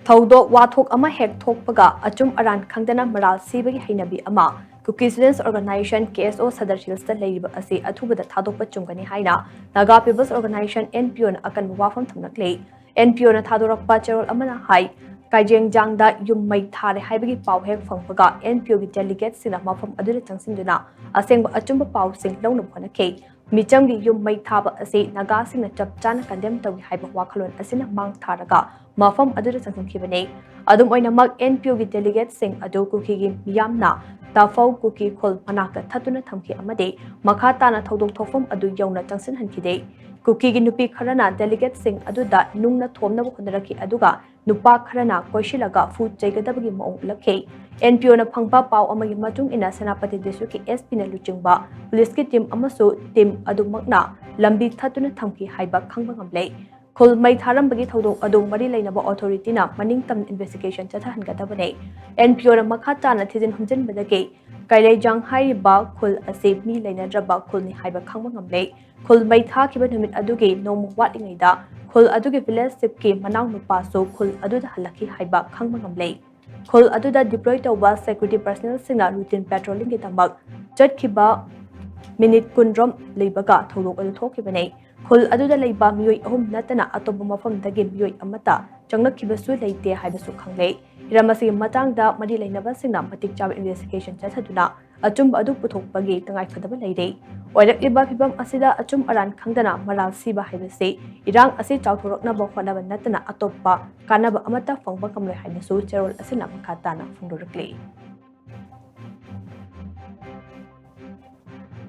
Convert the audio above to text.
Thaudok wathok ama hek thokpaga achum aran khangdana maral sibagi hainabi ama Kuki Students Organization KSO Sadar Hills Laiba asi athubada thadokpa chumgani haina Naga People's Organization NPO na akan wafam thamnakle NPO na thadorakpa cherol amana hai Kaijeng Jangda yum mai thare haibagi pau hek phangpaga NPO gi delegates sina mafam adure changsinduna asengba achumba pau sing lawna phonake Michamgi yum mai thaba asi Naga singna chap chana condemn tawi haiba wakhalon asina mang tharaga mafam adure changkhibane adum oinamak NPO gi delegates sing adu Kuki gi miyamna Tafau Kuki khol manaka thatuna thamki amade makha tana thodok thofam adu yauna changsin hankhide Kuki gi nupi kharana delegate sing aduda nungna thomna khondaraki aduga nupa kharana koishilaga fu jaigadabagi maung lakhe NPO na phangpa pau amagi matung ina Senapati District ki SP na luchingba police ki team amasu team adumakna lambi thatuna thamki haiba khangba ngamle Khol mai tharambagi thodok adu mari lainaba authority na maningtam investigation chathangadabane NPO na makha tana thijin humjin badage kailai jang haiba khol ase mi lainadraba khol ni haiba khangba ngamle khol mai thakiba numit adugi nom watingaida khol adugi village sip ki manaw nupa so khol aduda halaki haiba khangba ngamle khol aduda deploy tawba security personnel singna routine patrolling ki tamak chatkiba minute kunrom leibaga thodok adu thokibane khul aduda leiba miyoi ahum natana atoba mafam dagi miyoi amata changlakhibasu leite haibasu khangle iramasi matangda mari leinaba singna matik chab investigation chathaduna achum adu puthokpagi tangai phadaba leire oirakiba phibam asida achum aran khangdana maral siba haibase irang asi chawthorokna ba khonaba natana atoppa kanaba amata phangba kamloi hainasu cherol asina makhatana phungdorakle